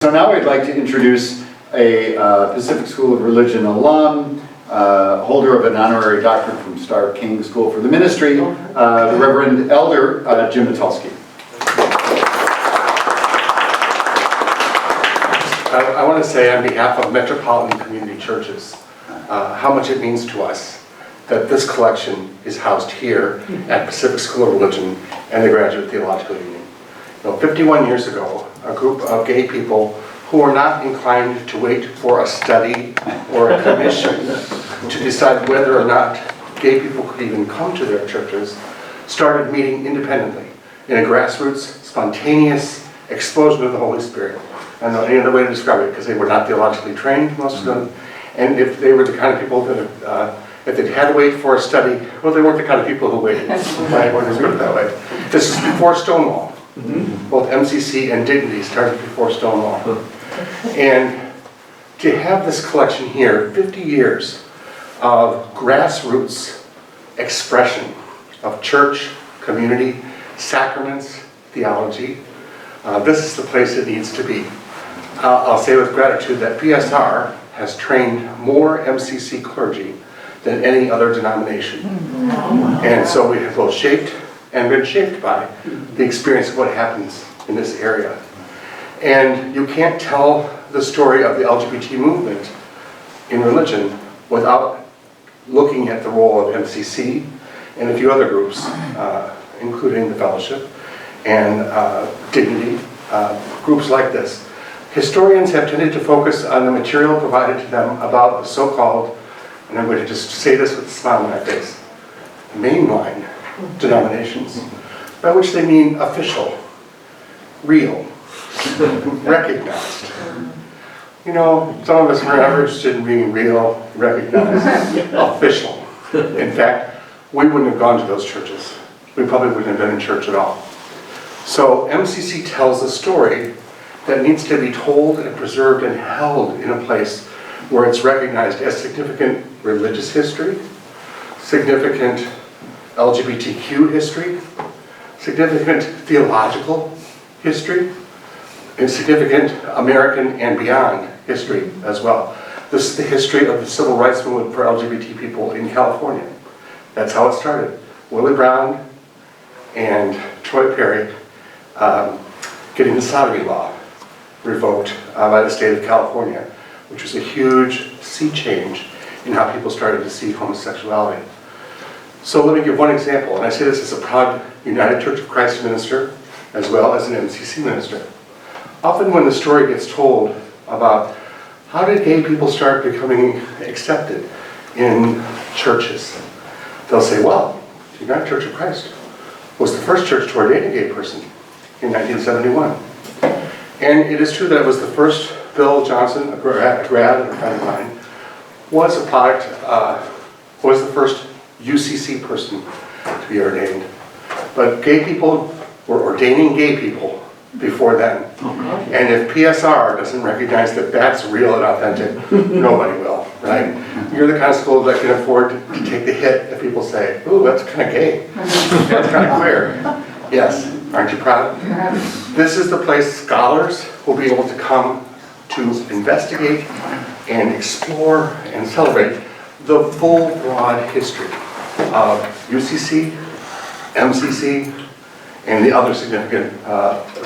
So now I'd like to introduce a Pacific School of Religion alum, holder of an honorary doctorate from Starr King School for the Ministry, the Reverend Elder Jim Mitulski. I want to say on behalf of Metropolitan Community Churches how much it means to us that this collection is housed here at Pacific School of Religion and the Graduate Theological Union. 51 years ago, a group of gay people who were not inclined to wait for a study or a commission to decide whether or not gay people could even come to their churches started meeting independently in a grassroots, spontaneous explosion of the Holy Spirit. I don't know any other way to describe it because they were not theologically trained, most of them. And if they were the kind of people that, if they'd had to wait for a study, well, they weren't the kind of people who waited. Right? We're just put it that way. This is before Stonewall. Both MCC and Dignity started before Stonewall. And to have this collection here, 50 years of grassroots expression of church, community, sacraments, theology, this is the place it needs to be. I'll say with gratitude that PSR has trained more MCC clergy than any other denomination. And so we have both shaped and been shaped by the experience of what happens in this area. And you can't tell the story of the LGBT movement in religion without looking at the role of MCC and a few other groups, including the Fellowship and Dignity, groups like this. Historians have tended to focus on the material provided to them about the so-called, and I'm going to just say this with a smile on my face, mainline denominations, by which they mean official, real, recognized. You know, some of us were never interested in being real, recognized, official. In fact, we wouldn't have gone to those churches. We probably wouldn't have been in church at all. So MCC tells a story that needs to be told and preserved and held in a place where it's recognized as significant religious history, significant LGBTQ history, significant theological history, and significant American and beyond history as well. This is the history of the civil rights movement for LGBT people in California. That's how it started. Willie Brown and Troy Perry getting the sodomy law revoked by the state of California, which was a huge sea change in how people started to see homosexuality. So let me give one example, and I say this as a proud United Church of Christ minister, as well as an MCC minister. Often when the story gets told about how did gay people start becoming accepted in churches, they'll say, well, the United Church of Christ was the first church to ordain a gay person in 1971. And it is true that it was the first. Bill Johnson, a grad and a friend of mine, was a product, was the first UCC person to be ordained. But gay people were ordaining gay people before then. And if PSR doesn't recognize that that's real and authentic, nobody will, right? You're the kind of school that can afford to take the hit if people say, ooh, that's kind of gay. That's kind of queer. Yes, aren't you proud? This is the place scholars will be able to come to investigate and explore and celebrate the full broad history of UCC, MCC, and the other significant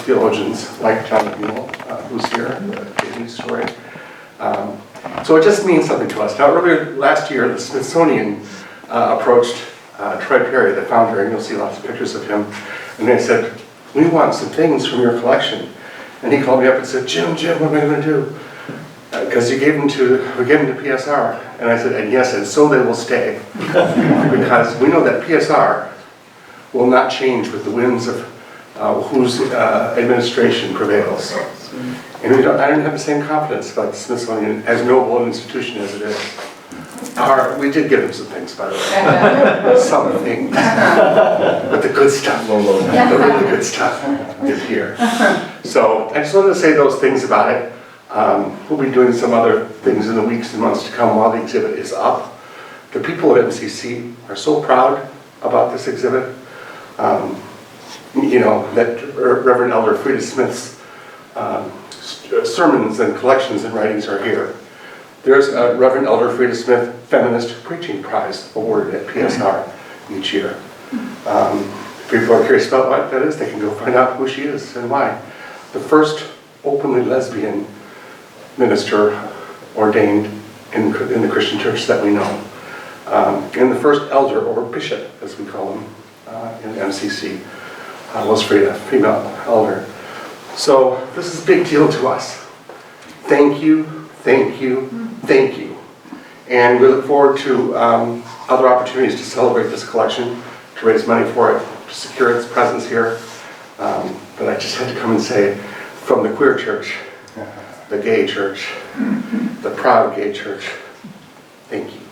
theologians like John McNeil, who's here, the story. So it just means something to us. Now earlier last year, the Smithsonian approached Troy Perry, the founder, and you'll see lots of pictures of him, and they said, we want some things from your collection. And he called me up and said, Jim, what am I going to do? Because we gave them to PSR. And I said, and yes, and so they will stay. Because we know that PSR will not change with the winds of whose administration prevails. And I don't have the same confidence about the Smithsonian, as noble an institution as it is. We did give them some things, by the way. Some things. But the good stuff, the really good stuff is here. So I just wanted to say those things about it. We'll be doing some other things in the weeks and months to come while the exhibit is up. The people at MCC are so proud about this exhibit. You know, that Reverend Elder Frida Smith's sermons and collections and writings are here. There's a Reverend Elder Frida Smith Feminist Preaching Prize awarded at PSR each year. If people are curious about what that is, they can go find out who she is and why. The first openly lesbian minister ordained in the Christian church that we know. And the first elder, or bishop, as we call them, in MCC, was Frida, female elder. So this is a big deal to us. Thank you, thank you, thank you. And we look forward to other opportunities to celebrate this collection, to raise money for it, to secure its presence here. But I just had to come and say, from the queer church, the gay church, the proud gay church, thank you.